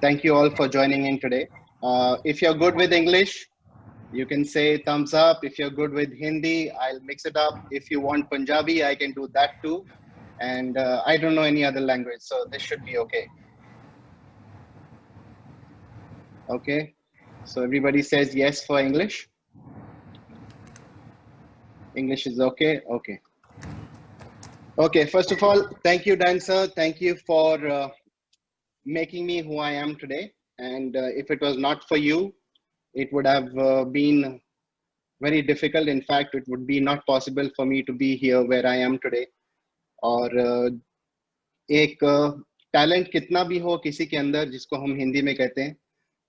Thank you all for joining in today. If you're good with English, you can say thumbs up. If you're good with Hindi, I'll mix it up. If you want Punjabi, I can do that too. And I don't know any other language, so this should be okay. Okay, so everybody says yes for English. English is okay. Okay. Okay, first of all, thank you, Dancer. Thank you for making me who I am today. And if it was not for you, it would have been very difficult. In fact, it would be not possible for me to be here where I am today. और एक talent कितना भी हो किसी के अंदर, जिसको हम हिंदी में कहते हैं,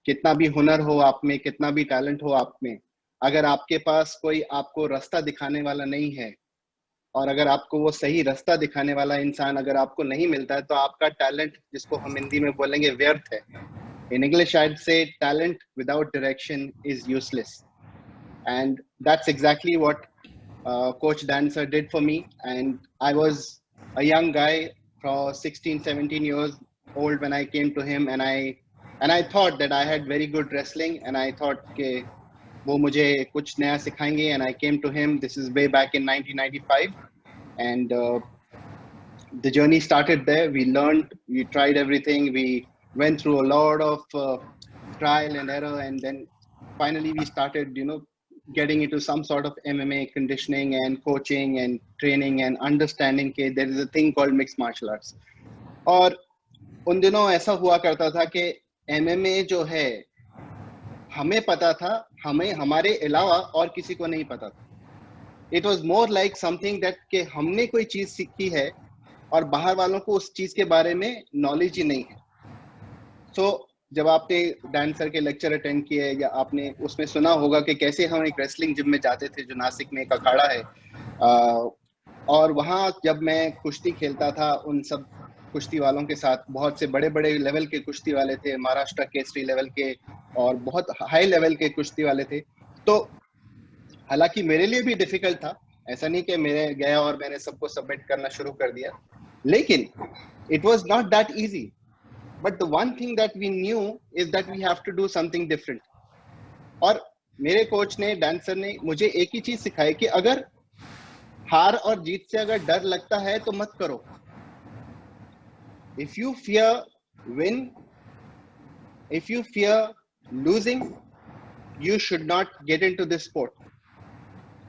कितना भी हुनर हो आप में, कितना भी टैलेंट हो आप में, अगर आपके पास कोई आपको रास्ता दिखाने वाला नहीं है, और अगर आपको वो सही रास्ता दिखाने वाला इंसान अगर आपको नहीं मिलता है, तो आपका टैलेंट, जिसको हम हिंदी में बोलेंगे, व्यर्थ है. In English, I'd say talent without direction is useless. And that's exactly what Coach Dancer did for me. And I was a young guy for 16, 17 years old when I came to him, and I thought that I had very good wrestling, and I thought कि वो मुझे कुछ नया सिखाएंगे, and I came to him. This is way back in 1995, and the journey started there. We learned, we tried everything, we went through a lot of trial and error, and then finally we started, getting into some sort of MMA conditioning and coaching and training and understanding that there is a thing called mixed martial arts. और उन दिनों ऐसा हुआ करता था कि MMA जो है, हमें पता था, हमें हमारे अलावा और किसी को नहीं पता था. It was more like something that कि हमने कोई चीज सीखी है और बाहर वालों को उस चीज के बारे में नॉलेज ही नहीं है. So, जब आपने डांसर के लेक्चर अटेंड किए या आपने उसमें सुना होगा कि कैसे हम एक रेसलिंग जिम में जाते थे, जो नासिक में एक अखाड़ा है, और वहाँ जब मैं कुश्ती खेलता था उन सब कुश्ती वालों के साथ, बहुत से बड़े बड़े लेवल के कुश्ती वाले थे, महाराष्ट्र केसरी लेवल के और बहुत हाई लेवल के कुश्ती वाले थे. तो हालांकि मेरे लिए भी डिफिकल्ट था, ऐसा नहीं कि मैं गया और मैंने सबको सबमिट करना शुरू कर दिया, लेकिन it was not that easy. But the one thing that we knew is that we have to do something different. और मेरे कोच ने, डांसर ने मुझे एक ही चीज सिखाई कि अगर हार और जीत से अगर डर लगता है तो मत करो. If you fear win, if you fear losing, you should not get into this sport.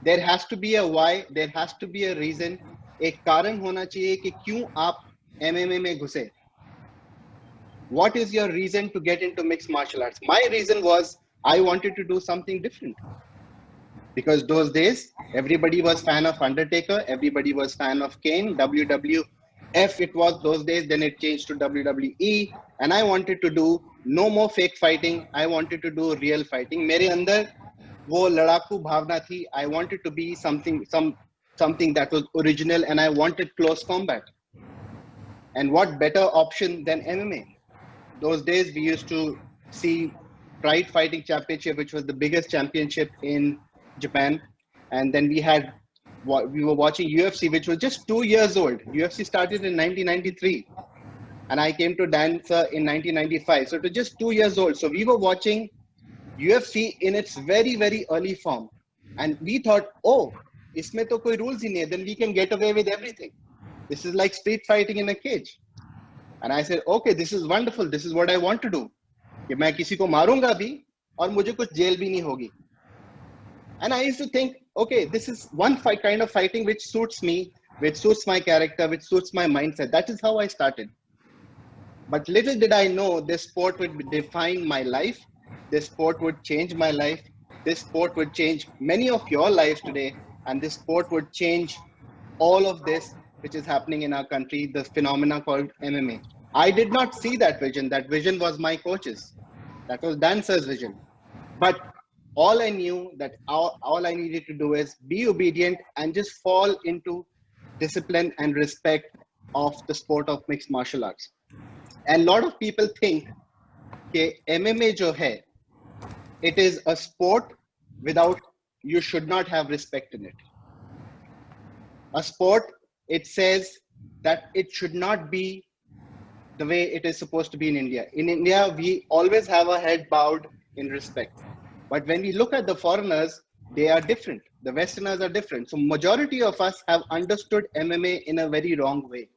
There has to be a why, there has to be a reason. एक कारण होना चाहिए कि क्यों आप MMA में घुसे. What is your reason to get into mixed martial arts? My reason was I wanted to do something different. Because those days, everybody was fan of Undertaker, everybody was fan of Kane, WWF it was those days, then it changed to WWE, and I wanted to do no more fake fighting, I wanted to do real fighting. मेरे अंदर वो लड़ाकू भावना थी. I wanted to be something that was original, and I wanted close combat. And what better option than MMA? Those days we used to see Pride Fighting Championship, which was the biggest championship in Japan, and then we were watching UFC, which was just 2 years old. UFC started in 1993, and I came to Dancer in 1995, so it was just 2 years old. So we were watching UFC in its very, very early form, and we thought, oh, इसमें तो कोई rules ही नहीं है, then we can get away with everything. This is like street fighting in a cage. And I said, okay, this is wonderful. This is what I want to do. कि मैं किसी को मारूंगा भी और मुझे कुछ जेल भी नहीं होगी. And I used to think, okay, this is one kind of fighting which suits me, which suits my character, which suits my mindset. That is how I started. But little did I know this sport would define my life. This sport would change my life. This sport would change many of your lives today. And this sport would change all of this which is happening in our country, the phenomena called MMA. I did not see that vision. That vision was my coach's. That was Dancer's vision. But all I knew that all I needed to do is be obedient and just fall into discipline and respect of the sport of mixed martial arts. And a lot of people think that MMA jo hai, it is a sport without, you should not have respect in it. A sport, it says that it should not be the way it is supposed to be in India. In India, we always have a head bowed in respect. But when we look at the foreigners, they are different. The Westerners are different. So majority of us have understood MMA in a very wrong way.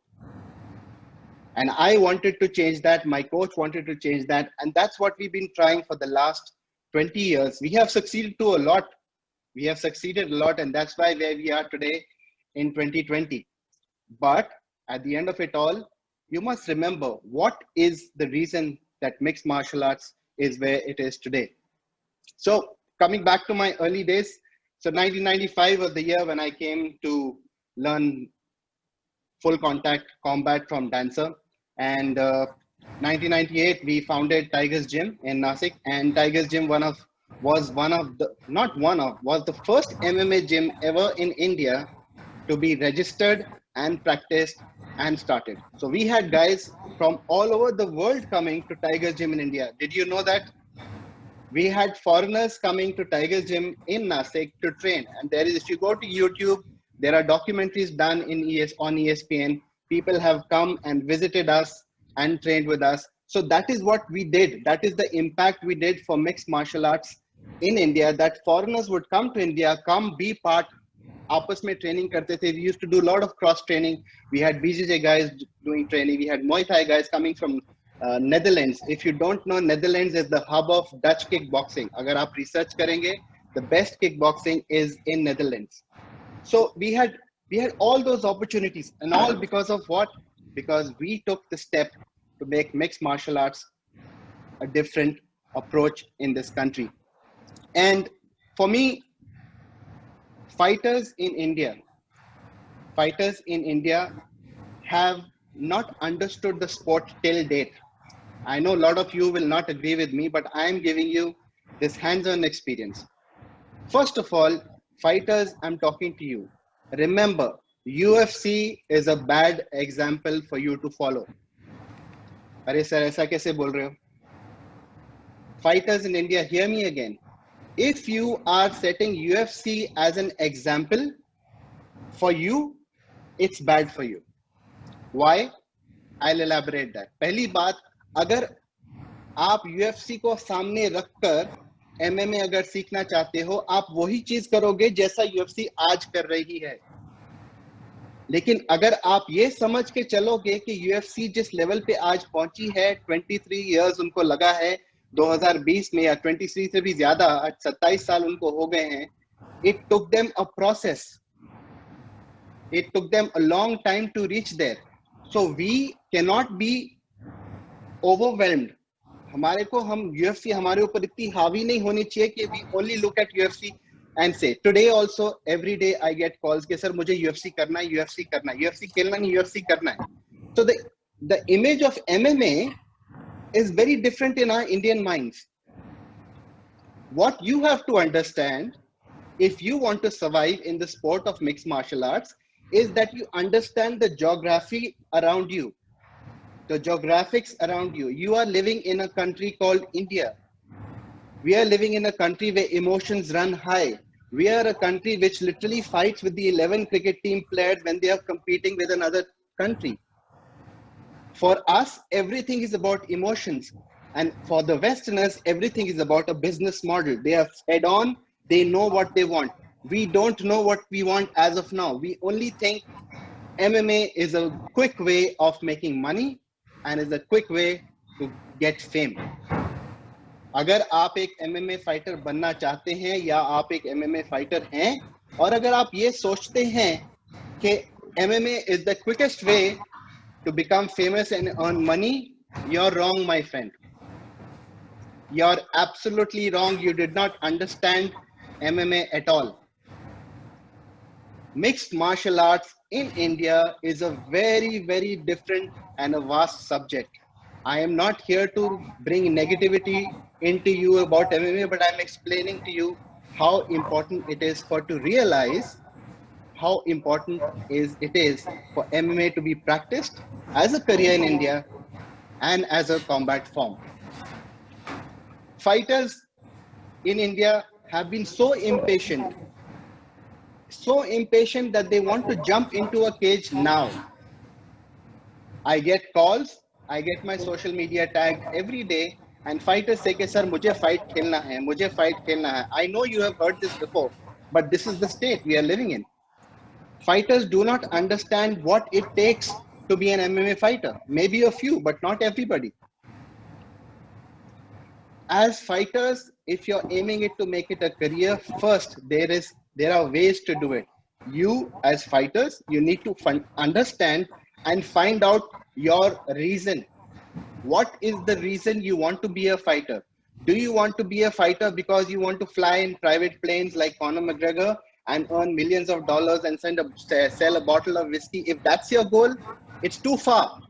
And I wanted to change that. My coach wanted to change that. And that's what we've been trying for the last 20 years. We have succeeded to a lot. We have succeeded a lot. And that's why where we are today in 2020. But at the end of it all, you must remember what is the reason that mixed martial arts is where it is today. So coming back to my early days, so 1995 was the year when I came to learn full contact combat from Dancer. And 1998, we founded Tigers Gym in Nasik. And Tigers Gym was the first MMA gym ever in India to be registered and practiced and started. So we had guys from all over the world coming to Tigers Gym in India. Did you know that? We had foreigners coming to Tigers Gym in Nasik to train. And there is, if you go to YouTube, there are documentaries done on ESPN. People have come and visited us and trained with us. So that is what we did. That is the impact we did for mixed martial arts in India, that foreigners would come to India, come be part, आपस में training करते थे. We used to do a lot of cross training. We had BJJ guys doing training. We had Muay Thai guys coming from Netherlands. If you don't know, Netherlands is the hub of Dutch kickboxing. अगर आप research करेंगे, the best kickboxing is in Netherlands. So we had all those opportunities, and all because of what? Because we took the step to make mixed martial arts a different approach in this country. And for me, fighters in India have not understood the sport till date. I know a lot of you will not agree with me, but I am giving you this hands-on experience. First of all, fighters, I'm talking to you. Remember, UFC is a bad example for you to follow. अरे sir ऐसा कैसे बोल रहे हो? Fighters in India, hear me again. If you are setting UFC as an example, for you, it's bad for you. Why? I'll elaborate that. पहली बात, अगर आप UFC को सामने रखकर MMA अगर सीखना चाहते हो, आप वही चीज करोगे जैसा UFC आज कर रही है. लेकिन अगर आप ये समझ के चलोगे कि UFC जिस लेवल पे आज पहुंची है, 23 इयर्स उनको लगा है 2020 में, या 23 से भी ज्यादा, 27 साल उनको हो गए हैं. It took them a process. It took them a long time to reach there. So we cannot be overwhelmed. हमारे को हम UFC हमारे ऊपर इतनी हावी नहीं होनी चाहिए कि we only look at UFC and say, today also every day I get calls कि सर मुझे UFC करना है, UFC करना है, UFC खेलना नहीं, UFC करना है. So the image of MMA is very different in our Indian minds. What you have to understand, if you want to survive in the sport of mixed martial arts, is that you understand the geography around you. The geographics around you. You are living in a country called India. We are living in a country where emotions run high. We are a country which literally fights with the 11 cricket team players when they are competing with another country. For us, everything is about emotions. And for the Westerners, everything is about a business model. They are fed on, they know what they want. We don't know what we want as of now. We only think MMA is a quick way of making money and is a quick way to get fame. अगर आप एक MMA fighter बनना चाहते हैं या आप एक MMA fighter हैं और अगर आप ये सोचते हैं कि MMA is the quickest way to become famous and earn money, you're wrong, my friend. You're absolutely wrong. You did not understand MMA at all. Mixed martial arts in India is a very, very different and a vast subject. I am not here to bring negativity into you about MMA, but I'm explaining to you how important it is to realize how important it is for MMA to be practiced as a career in India and as a combat form. Fighters in India have been so impatient that they want to jump into a cage now. I get calls I get my social media tagged every day, and fighters say, "Sir, मुझे fight खेलना है, मुझे fight खेलना है." I know you have heard this before, but this is the state we are living in. Fighters do not understand what it takes to be an MMA fighter. Maybe a few, but not everybody. As fighters, if you're aiming it to make it a career, first there are ways to do it. You as fighters, you need to understand and find out your reason. What is the reason you want to be a fighter? Do you want to be a fighter because you want to fly in private planes like Conor McGregor and earn millions of dollars and sell a bottle of whiskey? If that's your goal, it's too far.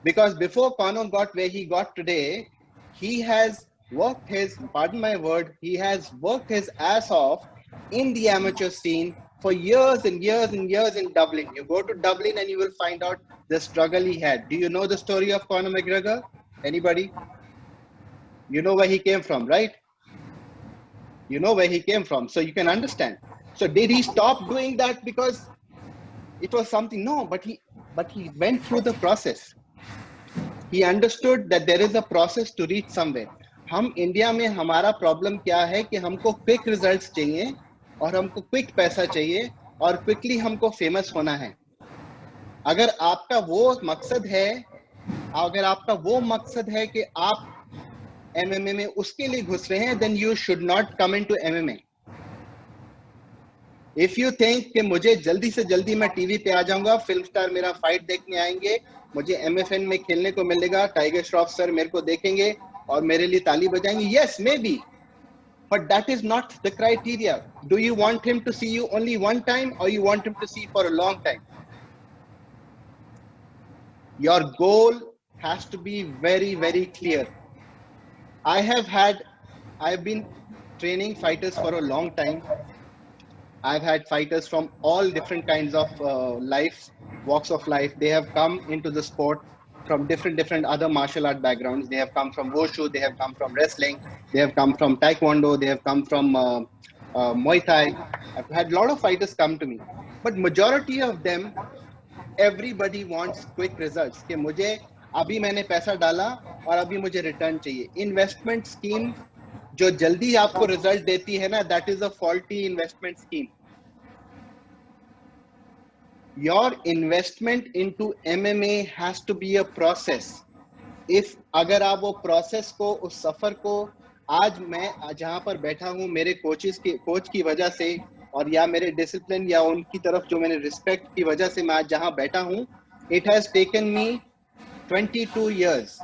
Because before Conor got where he got today, he has worked his, pardon my word, he has worked his ass off in the amateur scene for years and years and years in Dublin. You go to Dublin and you will find out the struggle he had. Do you know the story of Conor McGregor? Anybody? You know where he came from, right? You know where he came from, so you can understand. So did he stop doing that because it was something? No, but he went through the process. He understood that there is a process to reach somewhere. हम India में हमारा problem क्या है कि हमको quick results चाहिए और हमको क्विक पैसा चाहिए और क्विकली हमको फेमस होना है. अगर आपका वो मकसद है कि आप एमएमए में उसके लिए घुस रहे हैं, then you should not come into MMA. If you think कि मुझे जल्दी से जल्दी मैं टीवी पे आ जाऊंगा, फिल्म स्टार मेरा फाइट देखने आएंगे, मुझे MFN में खेलने को मिलेगा, टाइगर श्रॉफ सर मेरे को देखेंगे और मेरे लिए ताली बजाएंगे, yes, maybe, but that is not the criteria. Do you want him to see you only one time or you want him to see for a long time? Your goal has to be very, very clear. I've been training fighters for a long time. I've had fighters from all different kinds of walks of life. They have come into the sport from different other martial art backgrounds. They have come from Wushu, they have come from wrestling, they have come from Taekwondo, they have come from Muay Thai. I've had a lot of fighters come to me, but majority of them, everybody wants quick results. कि मुझे अभी मैंने पैसा डाला और अभी मुझे return चाहिए. इन्वेस्टमेंट स्कीम जो जल्दी आपको रिजल्ट देती है ना, that is a faulty investment scheme. Your investment into MMA has to be a process. If अगर आप वो process को, उस सफर को, आज मैं जहां पर बैठा हूं मेरे कोच की वजह से और या मेरे डिसिप्लिन या उनकी तरफ जो मैंने रिस्पेक्ट की वजह से मैं आज जहां बैठा हूं, it has taken me 22 years.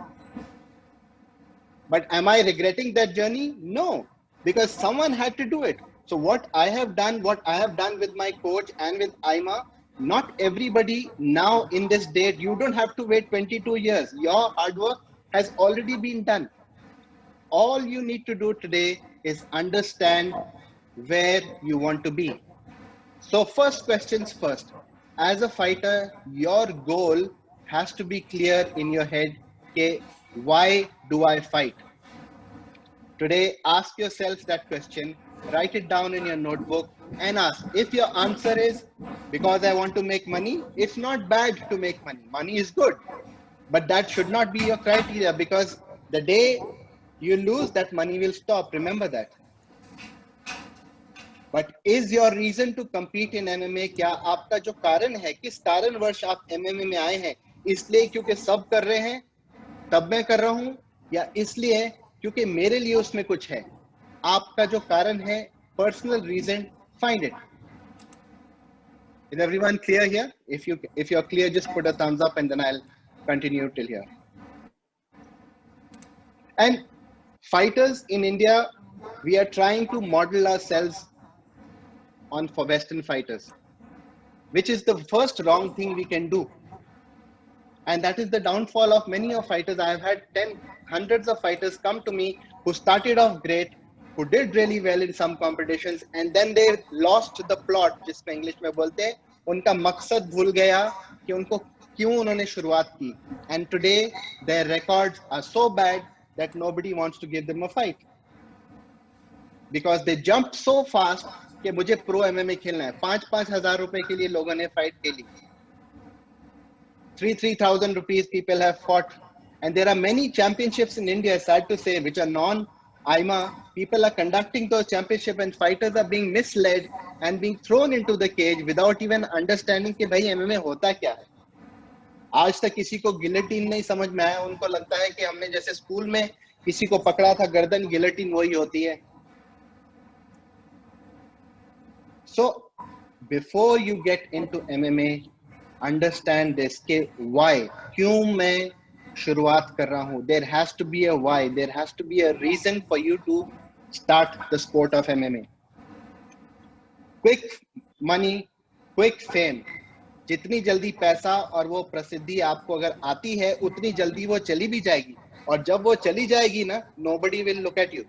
But am I regretting that journey? No, because someone had to do it. So what I have done with my coach and with Aima, not everybody now in this date, you don't have to wait 22 years. Your hard work has already been done. All you need to do today is understand where you want to be. So first questions first. As a fighter, your goal has to be clear in your head. Okay, why do I fight? Today, ask yourself that question, write it down in your notebook and ask. If your answer is because I want to make money, it's not bad to make money. Money is good, but that should not be your criteria, because the day you lose, that money will stop. Remember that. But is your reason to compete in MMA? क्या आपका जो कारण है, किस कारणवश आप MMA में आए हैं? इसलिए क्योंकि सब कर रहे हैं तब मैं कर रहा हूं, या इसलिए क्योंकि मेरे लिए उसमें कुछ है? आपका जो कारण है, personal reason, find it. Is everyone clear here? If you're clear, just put a thumbs up and then I'll continue till here. And fighters in India, we are trying to model ourselves for Western fighters, which is the first wrong thing we can do. And that is the downfall of many of fighters. I have had hundreds of fighters come to me who started off great, who did really well in some competitions, and then they lost the plot, जिसको English में बोलते हैं, उनका मकसद भूल गया कि उनको क्यों उन्होंने शुरुआत की. And today their records are so bad that nobody wants to give them a fight, because they jumped so fast कि मुझे प्रो MMA खेलना है. 5,000 रुपए के लिए लोगों ने फाइट खेली. 3,000 rupees people have fought. And there are many championships in India, sad to say, which are non-IMA. People are conducting those championships and fighters are being misled and being thrown into the cage without even understanding कि भाई MMA होता क्या है. आज तक किसी को guillotine नहीं समझ में आया. उनको लगता है कि हमने जैसे स्कूल में किसी को पकड़ा था गर्दन, गिलेटिन वही होती है. So before you get into MMA, understand this कि why, क्यों मैं शुरुआत कर रहा हूँ. There has to be a why. There has to be a reason for you to start the sport of MMA. Quick money, quick fame. जितनी जल्दी पैसा और वो प्रसिद्धि आपको अगर आती है, उतनी जल्दी वो चली भी जाएगी. और जब वो चली जाएगी ना, nobody will look at you.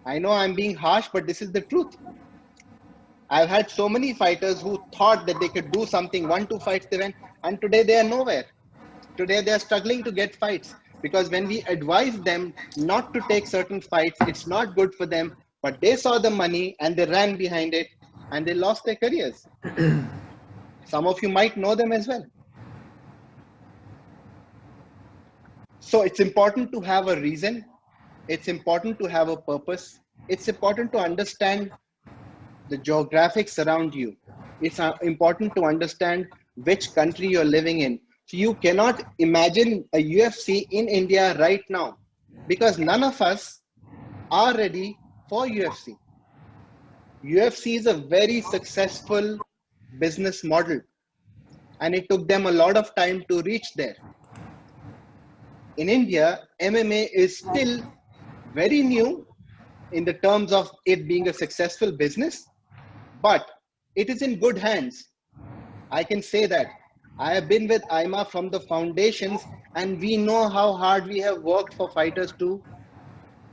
I know I'm being harsh, but this is the truth. I've had so many fighters who thought that they could do something, 1-2 fights they went, and today they are nowhere. Today they are struggling to get fights because when we advise them not to take certain fights, it's not good for them, but they saw the money and they ran behind it and they lost their careers. Some of you might know them as well. So it's important to have a reason. It's important to have a purpose. It's important to understand the geographics around you. It's important to understand which country you're living in. So you cannot imagine a UFC in India right now because none of us are ready for UFC. UFC is a very successful business model and it took them a lot of time to reach there. In India, MMA is still very new in the terms of it being a successful business, but it is in good hands. I can say that. I have been with IMA from the foundations and we know how hard we have worked for fighters to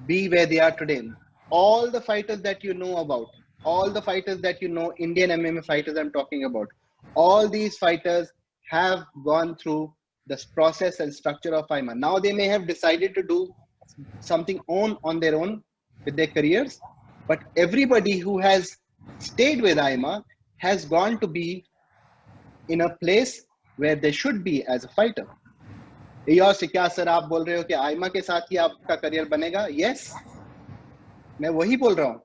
be where they are today. All the fighters that you know about, all the fighters that you know, Indian MMA fighters I'm talking about, all these fighters have gone through this process and structure of IMA. Now they may have decided to do something on their own with their careers, but everybody who has stayed with IMA has gone to be in a place where they should be as a fighter. से क्या sir आप बोल रहे हो कि आइमा के साथ ही आपका करियर बनेगा? Yes, मैं वही बोल रहा हूँ.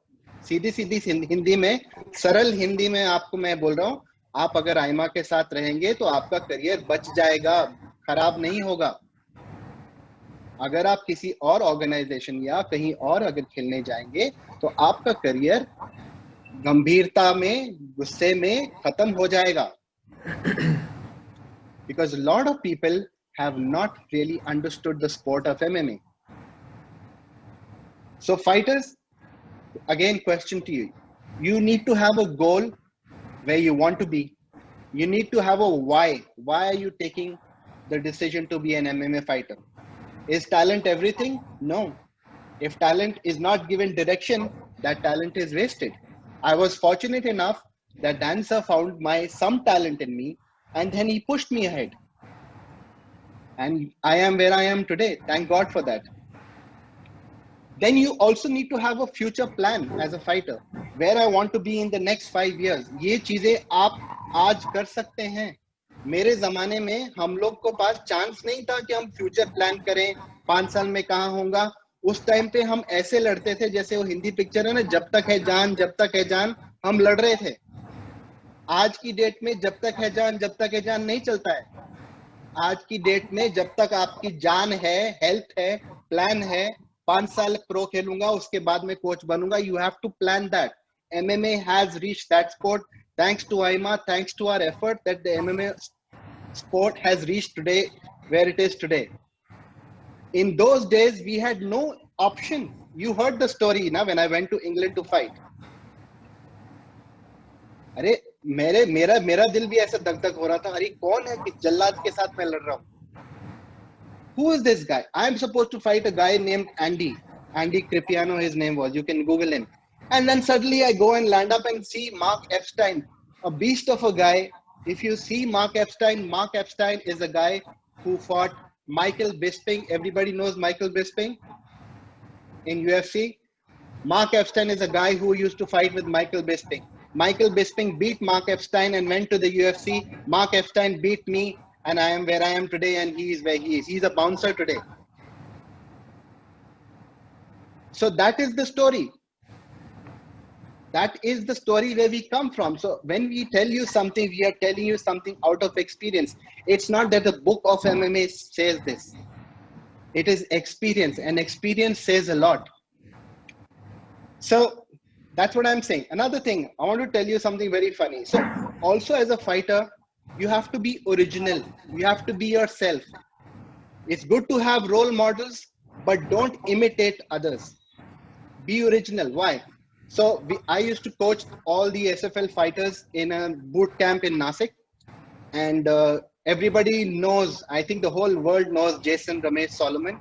सीधी सीधी हिंदी में, सरल हिंदी में आपको मैं बोल रहा हूँ, आप अगर आइमा के साथ रहेंगे तो आपका करियर बच जाएगा, खराब नहीं होगा. अगर आप किसी और ऑर्गेनाइजेशन या कहीं और अगर खेलने जाएंगे तो आपका करियर गंभीरता में, गुस्से में खत्म हो जाएगा. Because a lot of people have not really understood the sport of MMA. So fighters, again, question to you. You need to have a goal where you want to be. You need to have a why. Why are you taking the decision to be an MMA fighter? Is talent everything? No. If talent is not given direction, that talent is wasted. I was fortunate enough that Dan sir found some talent in me and then he pushed me ahead. And I am where I am today. Thank God for that. Then you also need to have a future plan as a fighter. Where I want to be in the next 5 years. ये चीजें आप आज कर सकते हैं. मेरे जमाने में हम लोग को पास चांस नहीं था कि हम फ्यूचर प्लान करें 5 साल में कहाँ होगा. उस टाइम पे हम ऐसे लड़ते थे जैसे वो हिंदी पिक्चर है ना, जब तक है जान, जब तक है जान, हम लड़ रहे थे. आज की डेट में जब तक है जान, जब तक है जान नहीं चलता है. आज की डेट में जब तक आपकी जान है, हेल्थ है, प्लान है, 5 साल प्रो खेलूंगा, उसके बाद में कोच बनूंगा. You have to plan that. MMA has reached that sport thanks to IMA, thanks to our effort that the MMA sport has reached today where it is today. In those days, we had no option. You heard the story now when I went to England to fight. अरे मेरा दिल भी ऐसा धक-धक हो रहा था. अरे कौन है कि जल्लाद के साथ मैं लड़ रहा हूँ? Who is this guy? I am supposed to fight a guy named Andy Cripiano, his name was. You can Google him. And then suddenly I go and land up and see Mark Epstein, a beast of a guy. If you see Mark Epstein is a guy who fought Michael Bisping. Everybody knows Michael Bisping in UFC. Mark Epstein is a guy who used to fight with Michael Bisping. Michael Bisping beat Mark Epstein and went to the UFC. Mark Epstein beat me, and I am where I am today, and he is where he is. He's a bouncer today. So that is the story. That is the story where we come from. So when we tell you something, we are telling you something out of experience. It's not that the book of MMA says this. It is experience, and experience says a lot. So that's what I'm saying. Another thing, I want to tell you something very funny. So also as a fighter, you have to be original. You have to be yourself. It's good to have role models, but don't imitate others. Be original. Why? So I used to coach all the SFL fighters in a boot camp in Nasik, and everybody knows, I think the whole world knows Jason Ramesh Solomon.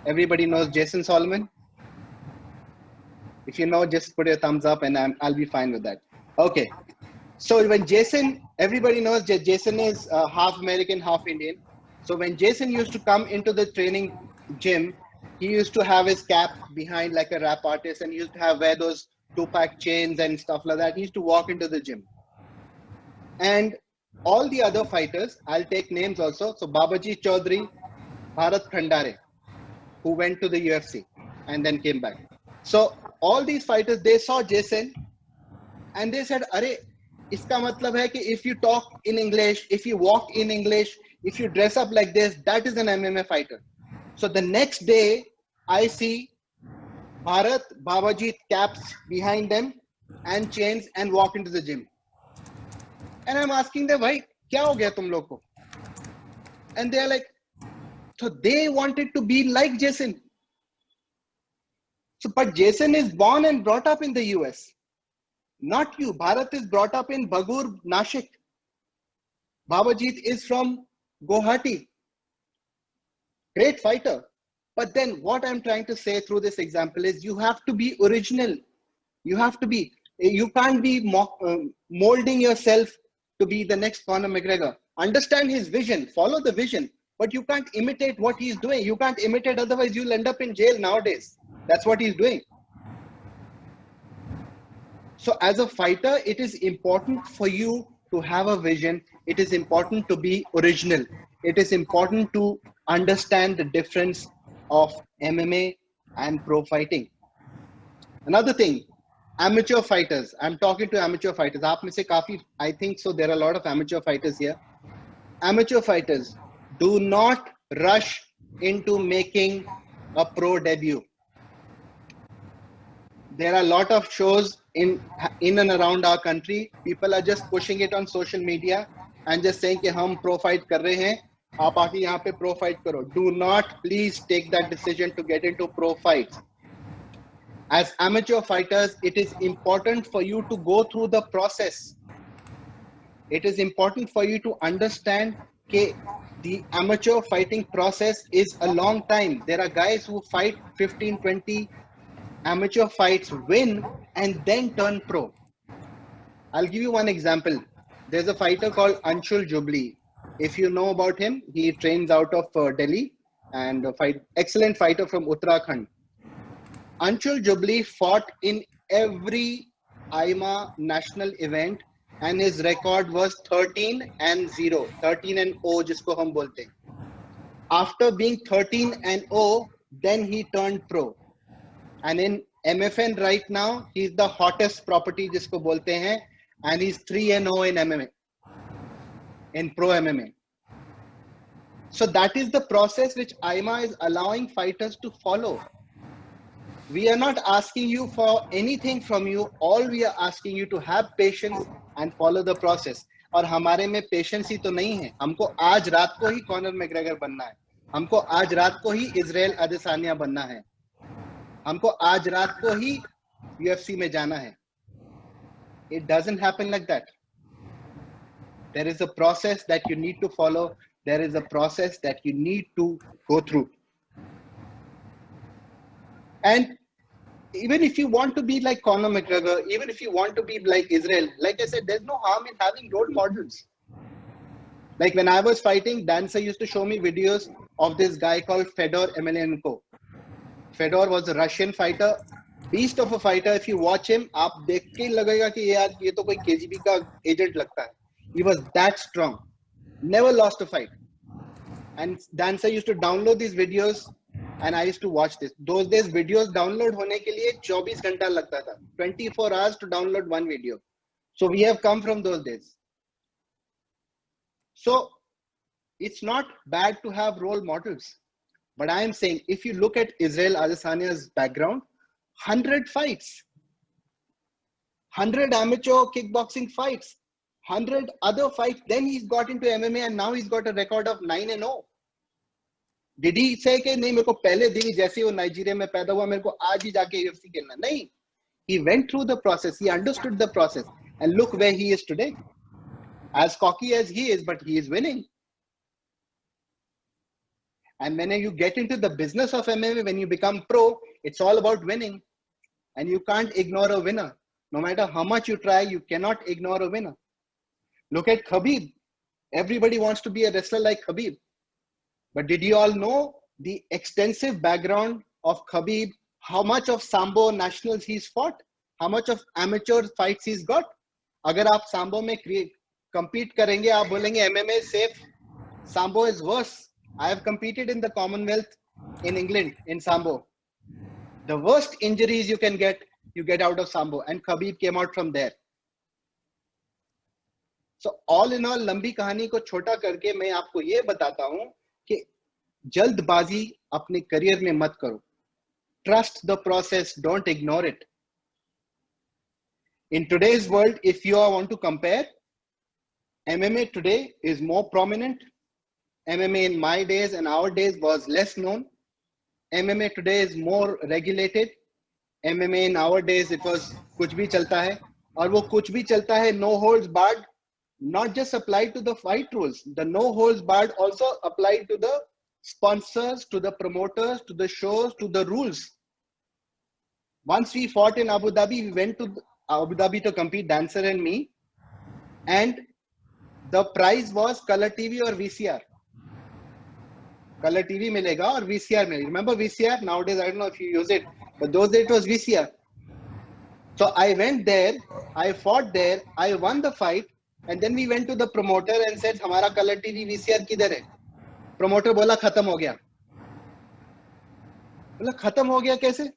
Everybody knows Jason Solomon. If you know, just put a thumbs up and I'll be fine with that. Okay. So when Jason, everybody knows Jason is half American, half Indian. So when Jason used to come into the training gym, he used to have his cap behind like a rap artist, and he used to have wear those Tupac chains and stuff like that. He used to walk into the gym. And all the other fighters, I'll take names also. So Babaji Chaudhary, Bharat Khandare, who went to the UFC and then came back. So all these fighters, they saw Jason and they said, "Arey, iska matlab hai ki if you talk in English, if you walk in English, if you dress up like this, that is an MMA fighter." So the next day, I see Bharat, Babaji caps behind them and chains and walk into the gym. And I'm asking them, "Bhai, kya ho gaya tum log ko?" And they're like, so they wanted to be like Jason. So, but Jason is born and brought up in the US. Not you. Bharat is brought up in Bagur, Nashik. Babajit is from Guwahati. Great fighter. But then what I'm trying to say through this example is you have to be original. You have to be, you can't be molding yourself to be the next Conor McGregor. Understand his vision, follow the vision, but you can't imitate what he's doing. You can't imitate, otherwise you'll end up in jail nowadays. That's what he's doing. So as a fighter, it is important for you to have a vision. It is important to be original. It is important to understand the difference of MMA and pro fighting. Another thing, amateur fighters. I'm talking to amateur fighters. Aap mein se kafi, I think so. There are a lot of amateur fighters here. Amateur fighters, do not rush into making a pro debut. There are a lot of shows in and around our country. People are just pushing it on social media and just saying कि हम pro fight कर रहे हैं, आप आके यहाँ पे pro fight करो. Do not please take that decision to get into pro fights. As amateur fighters, it is important for you to go through the process. It is important for you to understand that the amateur fighting process is a long time. There are guys who fight 15, 20 amateur fights, win, and then turn pro. I'll give you one example. There's a fighter called Anshul Jubli. If you know about him, he trains out of Delhi and excellent fighter from Uttarakhand. Anshul Jubli fought in every IMA national event and his record was 13-0. 13-0 जिसको हम बोलते हैं. After being 13-0, then he turned pro. And in MFN right now, he's the hottest property जिसको बोलते हैं, and he's 3-0 in MMA, in pro MMA. So that is the process which IMA is allowing fighters to follow. We are not asking you for anything from you. All we are asking you to have patience and follow the process. और हमारे में patience ही तो नहीं है. हमको आज रात को ही कॉनर मैकग्रेगर बनना है. हमको आज रात को ही इजराइल अदेसानिया बनना है. हमको आज रात को ही UFC में जाना है. It doesn't happen like that. There is a process that you need to follow. There is a process that you need to go through. And even if you want to be like Conor McGregor, even if you want to be like Israel, like I said, there's no harm in having role models. Like when I was fighting, Dancer used to show me videos of this guy called Fedor Emelianenko. Fedor was a Russian fighter. beast of a fighter. If you watch him, आप देख के लगेगा कि यार ये तो कोई KGB का agent लगता है. He was that strong. Never lost a fight. And Dancer used to download these videos and I used to watch this. Those days videos download होने के लिए 24 घंटा लगता था. 24 hours to download one video. So we have come from those days. So it's not bad to have role models. But I am saying, if you look at Israel Adesanya's background, 100 fights, 100 amateur kickboxing fights, 100 other fights. Then he's got into MMA and now he's got a record of 9-0. Did he say कि नहीं मेरे को पहले दिन ही जैसे वो Nigeria में पैदा हुआ मेरे को आज ही जाके UFC खेलना? नहीं. He went through the process. He understood the process. And look where he is today. As cocky as he is, but he is winning. And when you get into the business of MMA, when you become pro, it's all about winning. And you can't ignore a winner. No matter how much you try, you cannot ignore a winner. Look at Khabib. Everybody wants to be a wrestler like Khabib. But did you all know the extensive background of Khabib? How much of Sambo nationals he's fought? How much of amateur fights he's got? अगर आप Sambo में compete करेंगे, आप बोलेंगे MMA is safe. Sambo is worse. I have competed in the Commonwealth in England in Sambo. The worst injuries you can get, you get out of Sambo. And Khabib came out from there. So all in all, लंबी कहानी को छोटा करके मैं आपको ये बताता हूँ कि जल्दबाजी अपने करियर में मत करो. Trust the process, don't ignore it. In today's world, if you want to compare, MMA today is more prominent. MMA in my days and our days was less known. MMA today is more regulated. MMA in our days, it was कुछ भी चलता है. और वो कुछ भी चलता है, no holds barred, not just applied to the fight rules. The no holds barred also applied to the sponsors, to the promoters, to the shows, to the rules. Once we fought in Abu Dhabi, we went to Abu Dhabi to compete, Dancer and me. And the prize was Color TV or VCR. Color TV milega or VCR milega. Remember VCR? Nowadays, I don't know if you use it, but those days it was VCR. So I went there, I fought there, I won the fight, and then we went to the promoter and said, हमारा Color TV VCR किधर है? Promoter बोला खत्म हो गया. बोला खत्म हो गया कैसे?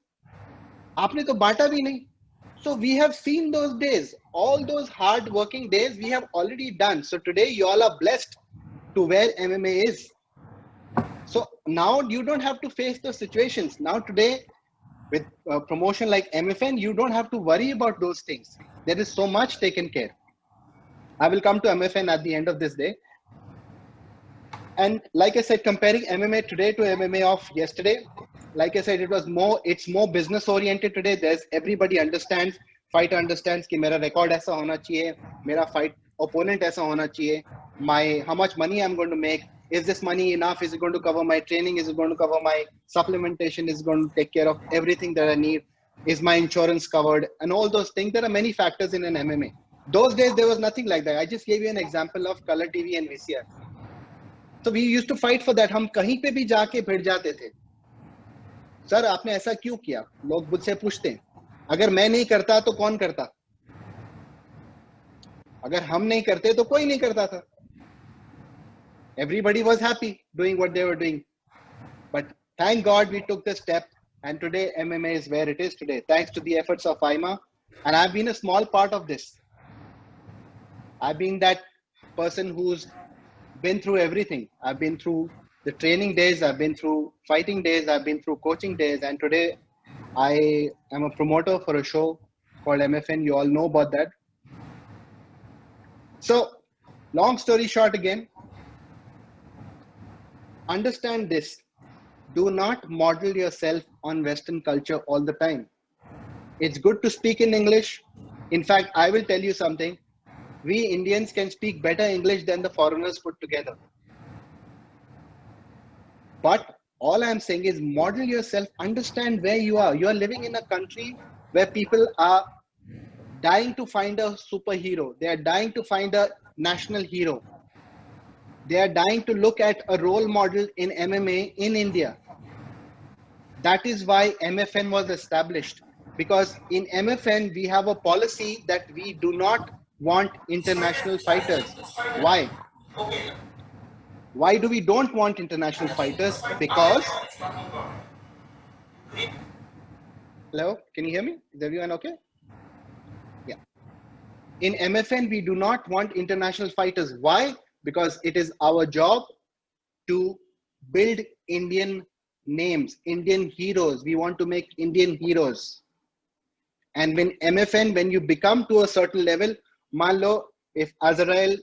आपने तो बांटा भी नहीं. So we have seen those days, all those hard working days we have already done. So today you all are blessed to where MMA is. So now you don't have to face those situations. Now today with a promotion like MFN, you don't have to worry about those things. There is so much taken care. I will come to MFN at the end of this day. And like I said, comparing MMA today to MMA of yesterday, like I said, it's more business oriented today. There's everybody understands, fighter understands कि मेरा record ऐसा होना चाहिए, मेरा fight opponent ऐसा होना चाहिए, how much money I'm going to make, is this money enough, is it going to cover my training, is it going to cover my supplementation, is it going to take care of everything that I need, is my insurance covered, and all those things. There are many factors in an MMA. Those days there was nothing like that. I just gave you an example of Color TV and VCR. So we used to fight for that. हम कहीं पे भी जाके भिड़ जाते थे. Sir आपने ऐसा क्यों किया? लोग मुझसे पूछते हैं. अगर मैं नहीं करता तो कौन करता? अगर हम नहीं करते तो कोई नहीं करता था. Everybody was happy doing what they were doing. But thank God we took the step, and today MMA is where it is today, thanks to the efforts of IMA. And I've been a small part of this. I've been that person who's been through everything. I've been through the training days, I've been through fighting days, I've been through coaching days, and today I am a promoter for a show called MFN. You all know about that. So, long story short again, understand this. Do not model yourself on Western culture all the time. It's good to speak in English. In fact, I will tell you something. We Indians can speak better English than the foreigners put together. But all I'm saying is model yourself, understand where you are. You are living in a country where people are dying to find a superhero. They are dying to find a national hero. They are dying to look at a role model in MMA in India. That is why MFN was established. Because in MFN, we have a policy that we do not want international fighters. Why? Why do we don't want international fighters? Because, hello, can you hear me? Is everyone okay? Yeah. In MFN, we do not want international fighters. Why? Because it is our job to build Indian names, Indian heroes. We want to make Indian heroes. And when MFN, when you become to a certain level, मान लो, if Azrael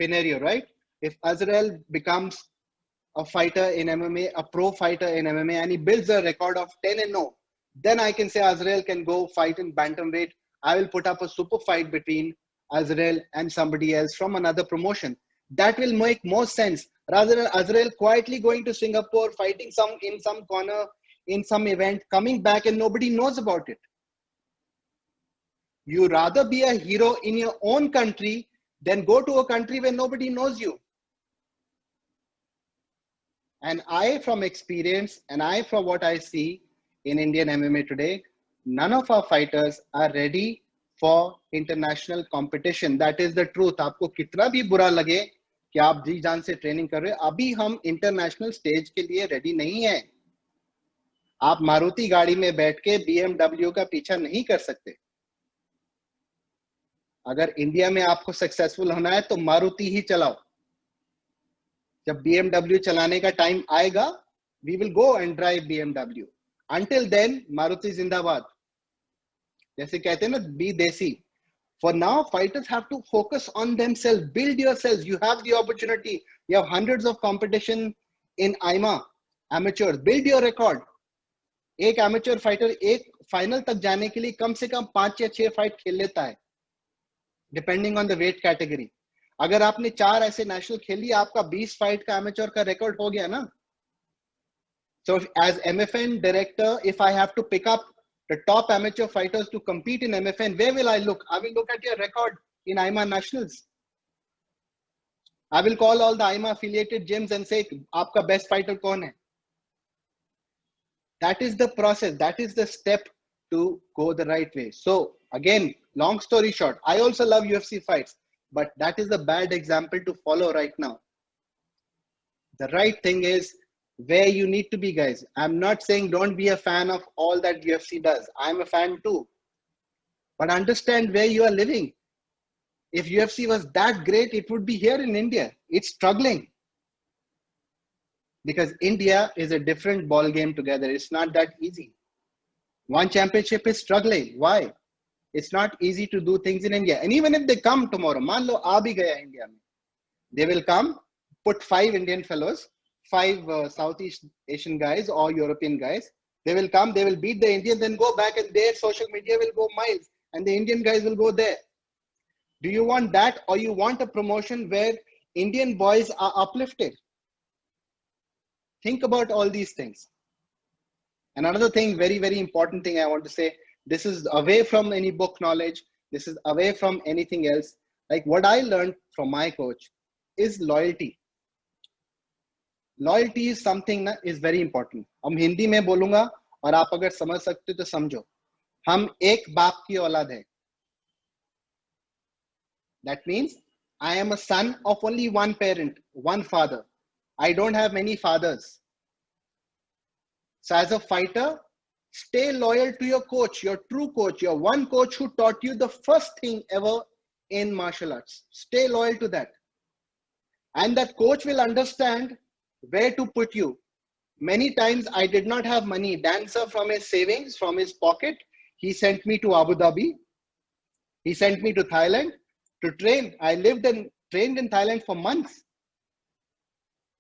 Pinerio, right? If Azrael becomes a fighter in MMA, a pro fighter in MMA, and he builds a record of 10-0, then I can say Azrael can go fight in bantamweight. I will put up a super fight between Azrael and somebody else from another promotion. That will make more sense rather than Azrael quietly going to Singapore, fighting in some corner, in some event, coming back and nobody knows about it. You rather be a hero in your own country than go to a country where nobody knows you. And I, from experience, and I, from what I see in Indian MMA today, none of our fighters are ready for international competition. That is the truth. आपको कितना भी बुरा लगे कि आप जी जान से training कर रहे हो, अभी हम इंटरनेशनल स्टेज के लिए रेडी नहीं है. आप मारुति गाड़ी में बैठ के BMW का पीछा नहीं कर सकते. अगर इंडिया में आपको सक्सेसफुल होना है तो मारुति ही चलाओ. जब BMW चलाने का टाइम आएगा, we will go and drive BMW. Until then, Maruti जिंदाबाद. जैसे कहते हैं ना, be देसी. For now, fighters have to focus on themselves. Build yourselves. You have the opportunity. You have hundreds of competition in IMA, amateurs. Build your record. एक amateur fighter एक final तक जाने के लिए कम से कम 5 या 6 फाइट खेल लेता है, depending on the weight category. अगर आपने 4 ऐसे नेशनल खेल लिए, आपका 20 फाइट का एमेच्योर का रिकॉर्ड हो गया ना. So as MFN director, if I have to pick up the top amateur fighters to compete in MFN, where will I look? I will look at your record in IMA nationals. I will call all the IMA affiliated gyms and say, आपका best fighter कौन है? That is the process. That is the step to go the right way. So again, long story short, I also love UFC fights, but that is a bad example to follow right now. The right thing is where you need to be, guys. I'm not saying don't be a fan of all that UFC does. I'm a fan too. But understand where you are living. If UFC was that great, it would be here in India. It's struggling. Because India is a different ball game together. It's not that easy. One championship is struggling. Why? It's not easy to do things in India. And even if they come tomorrow, मान लो आ भी गया India में, they will come, put 5 Indian fellows, 5 Southeast Asian guys or European guys. They will come, they will beat the Indians, then go back and their social media will go miles and the Indian guys will go there. Do you want that, or you want a promotion where Indian boys are uplifted? Think about all these things. And another thing, very, very important thing I want to say, this is away from any book knowledge. This is away from anything else. Like what I learned from my coach is loyalty. Loyalty is something that is very important. हम हिंदी में बोलूंगा और आप अगर समझ सकते तो समझो. हम एक बाप की औलाद है. That means I am a son of only one parent, one father. I don't have many fathers. So as a fighter, stay loyal to your coach, your true coach, your one coach who taught you the first thing ever in martial arts. Stay loyal to that. And that coach will understand where to put you. Many times I did not have money. Dancer from his savings, from his pocket, he sent me to Abu Dhabi. He sent me to Thailand to train. I lived and trained in Thailand for months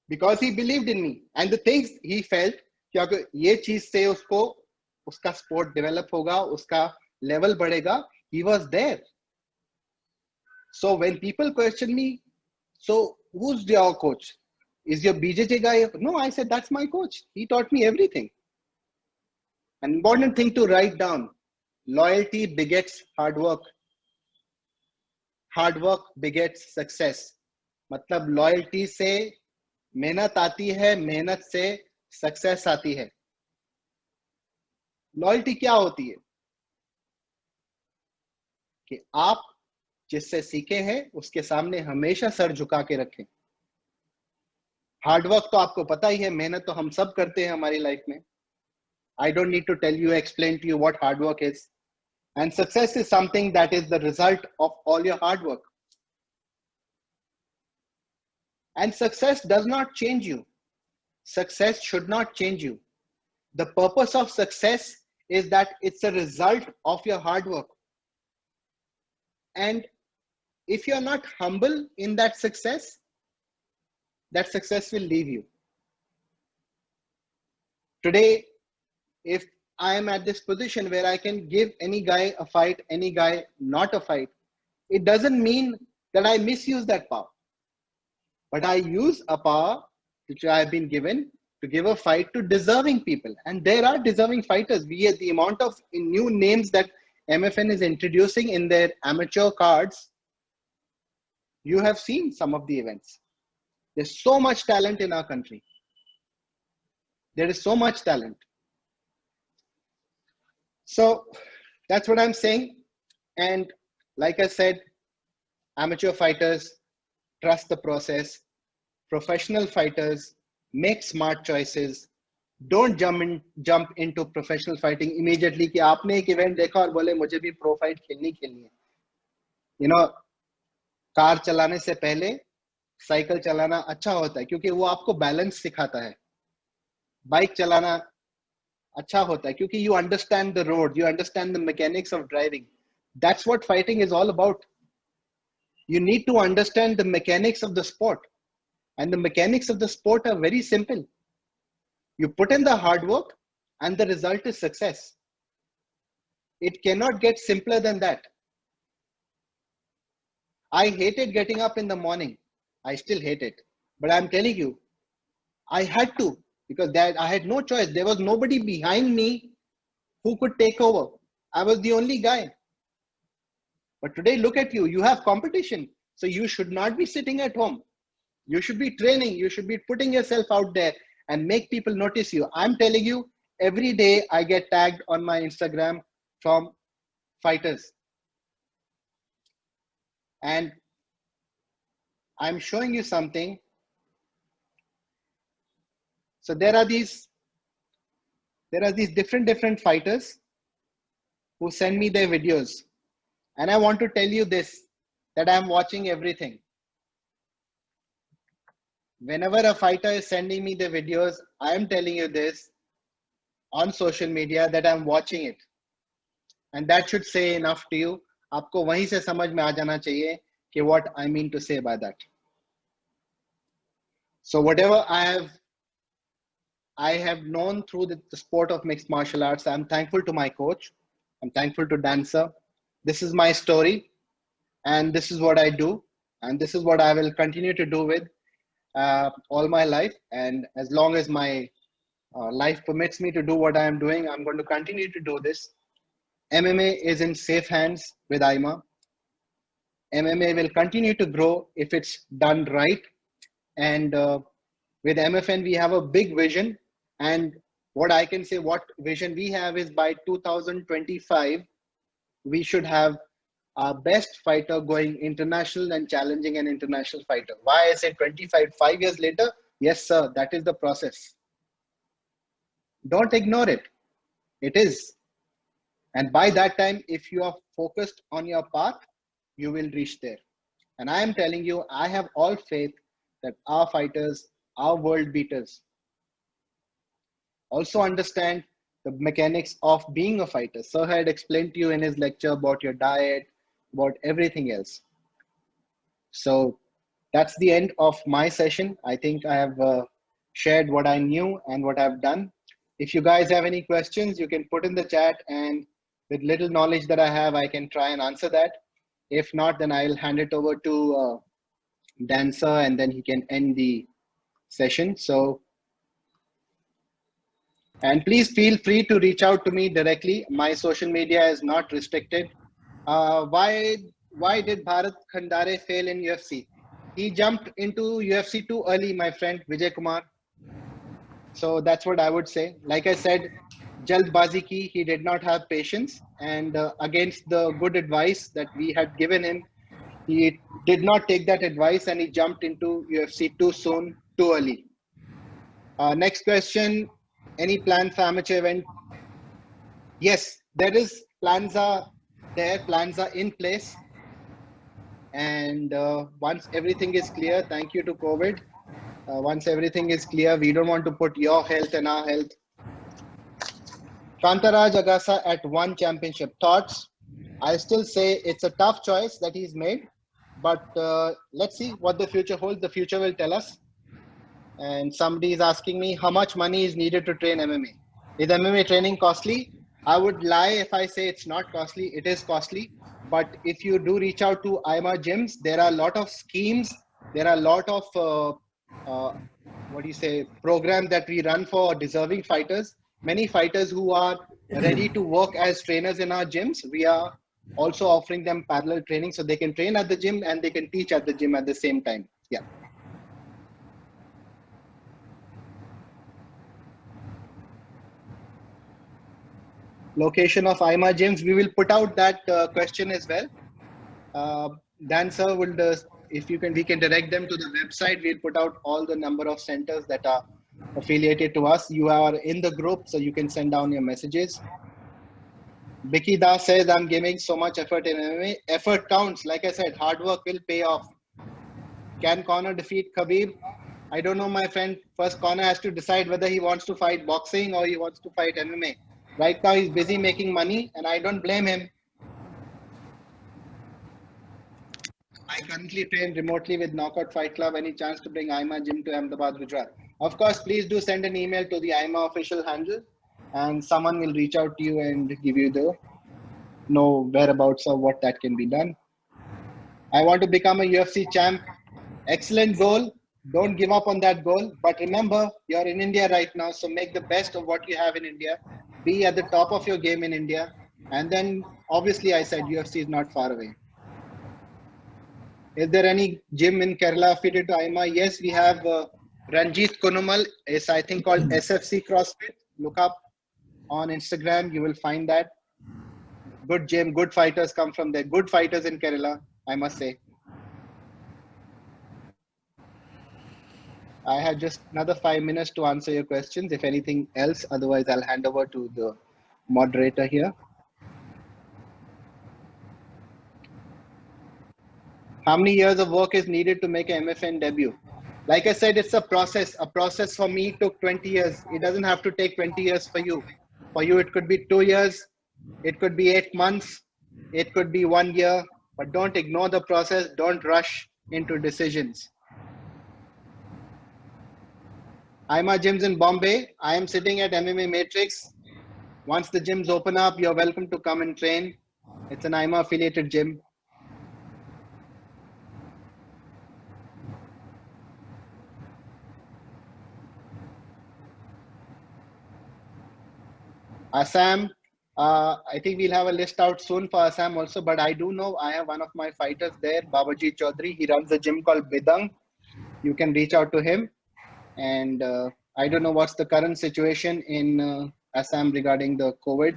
because he believed in me. And the things he felt, कि अगर ये चीज से उसको उसका sport develop होगा, उसका level बढ़ेगा, he was there. So when people question me, so who's your coach? Is your BJJ guy? No, I said, that's my coach. He taught me everything. An important thing to write down, loyalty begets hard work. Hard work begets success. मतलब loyalty से मेहनत आती है, मेहनत से success आती है. Loyalty क्या होती है? कि आप जिससे सीखे हैं उसके सामने हमेशा सर झुका के रखें। हार्डवर्क तो आपको पता ही है, मेहनत तो हम सब करते हैं हमारी लाइफ में। I don't need to tell you, explain to you what hard work is. And success is something that is the result of all your hard work. And success does not change you. Success should not change you. The purpose of success is that it's a result of your hard work. And if you're not humble in that success will leave you. Today, if I am at this position where I can give any guy a fight, any guy not a fight, it doesn't mean that I misuse that power. But I use a power which I have been given to give a fight to deserving people. And there are deserving fighters. The amount of new names that MFN is introducing in their amateur cards, you have seen some of the events. There's so much talent in our country. There is so much talent. So that's what I'm saying. And like I said, amateur fighters, trust the process. Professional fighters, make smart choices. Don't jump into professional fighting immediately कि आपने एक event देखा और बोले मुझे भी pro fight खेलनी है. You know, कार चलाने से पहले साइकिल चलाना अच्छा होता है क्योंकि वो आपको बैलेंस सिखाता है. बाइक चलाना अच्छा होता है क्योंकि you understand the road, you understand the mechanics of driving. That's what fighting is all about. You need to understand the mechanics of the sport. And the mechanics of the sport are very simple. You put in the hard work and the result is success. It cannot get simpler than that. I hated getting up in the morning. I still hate it. But I'm telling you, I had to because I had no choice. There was nobody behind me who could take over. I was the only guy. But today, look at you. You have competition. So you should not be sitting at home. You should be training. You should be putting yourself out there and make people notice you. I'm telling you, every day I get tagged on my Instagram from fighters. And I'm showing you something. So there are these different fighters who send me their videos. And I want to tell you this, that I'm watching everything. Whenever a fighter is sending me the videos, I am telling you this on social media that I'm watching it. And that should say enough to you. आपको वहीं से समझ में आ जाना चाहिए कि what I mean to say by that. So whatever I have known through the sport of mixed martial arts, I'm thankful to my coach. I'm thankful to Dancer. This is my story and this is what I do. And this is what I will continue to do with all my life. And as long as my life permits me to do what I am doing, I'm going to continue to do this. MMA is in safe hands with AIMA. MMA will continue to grow if it's done right. And with MFN, we have a big vision. And what I can say, what vision we have is by 2025, we should have our best fighter going international and challenging an international fighter. Why I say 25, 5 years later? Yes, sir, that is the process. Don't ignore it. It is. And by that time, if you are focused on your path, you will reach there. And I am telling you, I have all faith that our fighters, our world beaters, also understand the mechanics of being a fighter. Sir had explained to you in his lecture about your diet, about everything else. So that's the end of my session. I think I have shared what I knew and what I've done. If you guys have any questions, you can put in the chat, and with little knowledge that I have, I can try and answer that. If not, then I'll hand it over to Dancer and then he can end the session. So, and please feel free to reach out to me directly. My social media is not restricted. Why did Bharat Khandare fail in UFC? He jumped into UFC too early, my friend Vijay Kumar. So that's what I would say. Like I said, jaldbazi ki. He did not have patience, and against the good advice that we had given him, he did not take that advice and he jumped into UFC too soon, too early. Next question, any plan for amateur event? Yes, there is plans are there, plans are in place. And once everything is clear, thank you to COVID. Once everything is clear, we don't want to put your health and our health. Kantaraj Agasa at one championship. Thoughts? I still say it's a tough choice that he's made, but let's see what the future holds. The future will tell us. And somebody is asking me how much money is needed to train MMA. Is MMA training costly? I would lie if I say it's not costly. It is costly. But if you do reach out to IMA gyms, there are a lot of schemes. There are a lot of programs that we run for deserving fighters. Many fighters who are ready to work as trainers in our gyms. We are also offering them parallel training so they can train at the gym and they can teach at the gym at the same time. Yeah. Location of IMA gyms, we will put out that question as well. Dan sir will, if you can, we can direct them to the website. We'll put out all the number of centers that are affiliated to us. You are in the group, so you can send down your messages. Vicky Das says, I'm giving so much effort in MMA. Effort counts. Like I said, hard work will pay off. Can Conor defeat Khabib? I don't know, my friend. First, Conor has to decide whether he wants to fight boxing or he wants to fight MMA. Right now, he's busy making money, and I don't blame him. I currently train remotely with Knockout Fight Club. Any chance to bring IMA gym to Ahmedabad, Gujarat? Of course, please do send an email to the IMA official handle, and someone will reach out to you and give you the whereabouts of what that can be done. I want to become a UFC champ. Excellent goal. Don't give up on that goal. But remember, you're in India right now, so make the best of what you have in India. Be at the top of your game in India. And then, obviously, I said UFC is not far away. Is there any gym in Kerala affiliated to IMA? Yes, we have Ranjit Kunumal. It's, I think, called SFC CrossFit. Look up on Instagram. You will find that. Good gym, good fighters come from there. Good fighters in Kerala, I must say. I have just another 5 minutes to answer your questions. If anything else, otherwise I'll hand over to the moderator here. How many years of work is needed to make an MFN debut? Like I said, it's a process. A process for me took 20 years. It doesn't have to take 20 years for you. For you, it could be 2 years. It could be 8 months. It could be 1 year. But don't ignore the process. Don't rush into decisions. IMA gyms in Bombay. I am sitting at MMA Matrix. Once the gyms open up, you're welcome to come and train. It's an IMA affiliated gym. Assam, I think we'll have a list out soon for Assam also, but I do know I have one of my fighters there, Babaji Chaudhary. He runs a gym called Bidang. You can reach out to him. And I don't know what's the current situation in Assam regarding the COVID.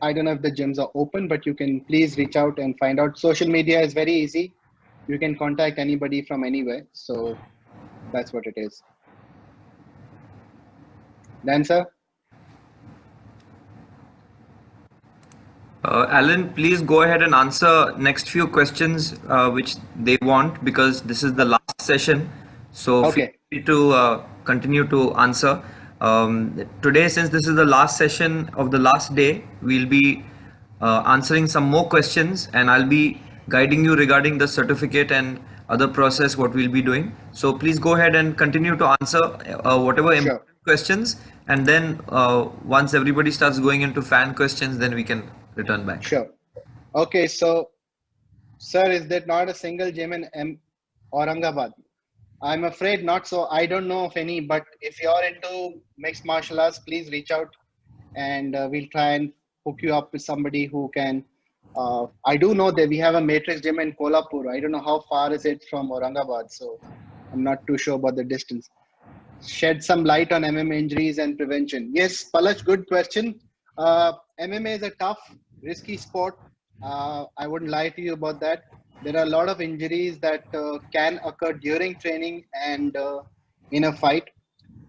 I don't know if the gyms are open, but you can please reach out and find out. Social media is very easy. You can contact anybody from anywhere. So that's what it is. Dan, sir? Alan, please go ahead and answer next few questions which they want, because this is the last session. So feel free to continue to answer. Today, since this is the last session of the last day, we'll be answering some more questions, and I'll be guiding you regarding the certificate and other process what we'll be doing. So please go ahead and continue to answer whatever important questions, and then once everybody starts going into fan questions, then we can return back. Sure. Okay, so sir, is there not a single gym in Aurangabad? I'm afraid not. So I don't know of any, but if you're into mixed martial arts, please reach out and we'll try and hook you up with somebody who can. I do know that we have a Matrix gym in Kolhapur. I don't know how far is it from Aurangabad, so I'm not too sure about the distance. shed some light on MMA injuries and prevention. Yes, Palash, good question. MMA is a tough, risky sport. I wouldn't lie to you about that. There are a lot of injuries that can occur during training and in a fight.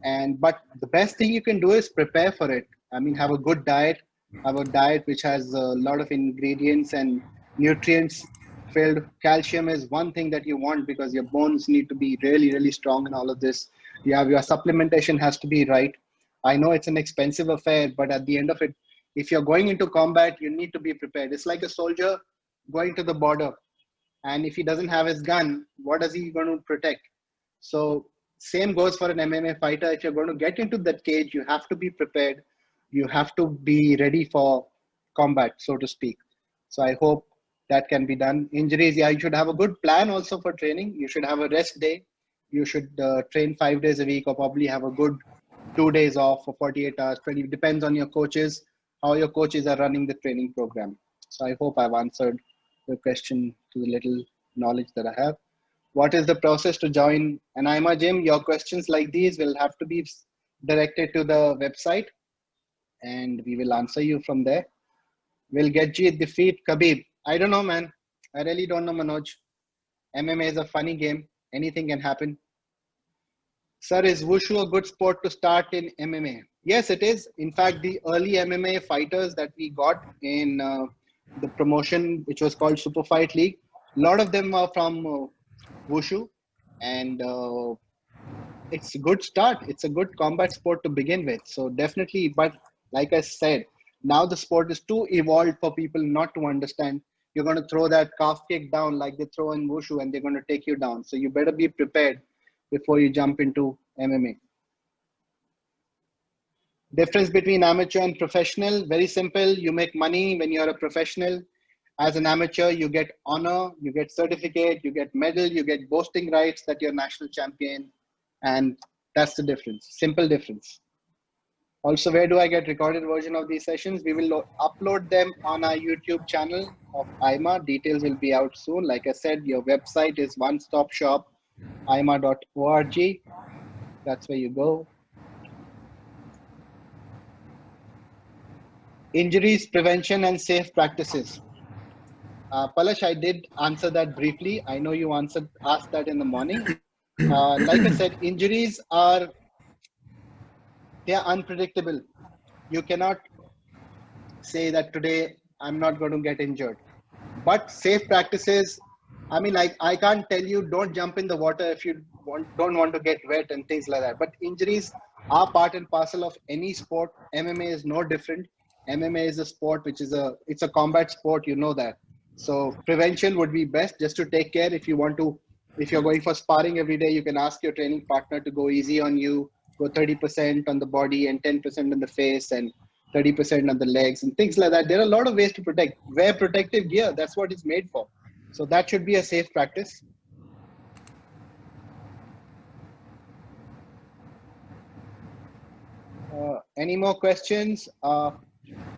But the best thing you can do is prepare for it. I mean, have a good diet, have a diet which has a lot of ingredients and nutrients filled. Calcium is one thing that you want because your bones need to be really, really strong and all of this. You have your supplementation has to be right. I know it's an expensive affair, but at the end of it, if you're going into combat, you need to be prepared. It's like a soldier going to the border, and if he doesn't have his gun, what is he going to protect? So same goes for an MMA fighter. If you're going to get into that cage, you have to be prepared. You have to be ready for combat, so to speak. So I hope that can be done. Injuries, yeah, you should have a good plan also for training. You should have a rest day. You should train 5 days a week, or probably have a good 2 days off for 48 hours. 20 depends on your coaches, how your coaches are running the training program. So I hope I've answered the question to the little knowledge that I have. What is the process to join an IMA gym? Your questions like these will have to be directed to the website, and we will answer you from there. Will Getji defeat Khabib? I don't know, man. I really don't know, Manoj. MMA is a funny game. Anything can happen. Sir, is Wushu a good sport to start in MMA? Yes, it is. In fact, the early MMA fighters that we got in the promotion, which was called Super Fight League, a lot of them are from Wushu, and it's a good start. It's a good combat sport to begin with. So definitely, but like I said, now the sport is too evolved for people not to understand. You're going to throw that calf kick down like they throw in Wushu, and they're going to take you down. So you better be prepared before you jump into MMA. Difference between amateur and professional, very simple. You make money when you're a professional. As an amateur, you get honor, you get certificate, you get medal, you get boasting rights that you're national champion. And that's the difference, simple difference. Also, where do I get recorded version of these sessions? We will upload them on our YouTube channel of IMA. Details will be out soon. Like I said, your website is one-stop shop, ima.org. That's where you go. Injuries, prevention, and safe practices. Palash, I did answer that briefly. I know you asked that in the morning. Like I said, injuries they're unpredictable. You cannot say that today I'm not going to get injured. But safe practices, I mean, like I can't tell you don't jump in the water if you don't want to get wet and things like that. But injuries are part and parcel of any sport. MMA is no different. MMA is a sport which is it's a combat sport, you know that. So prevention would be best, just to take care. If you're going for sparring every day, you can ask your training partner to go easy on you, go 30% on the body and 10% on the face and 30% on the legs and things like that. There are a lot of ways to protect. Wear protective gear. That's what it's made for. So that should be a safe practice. Any more questions?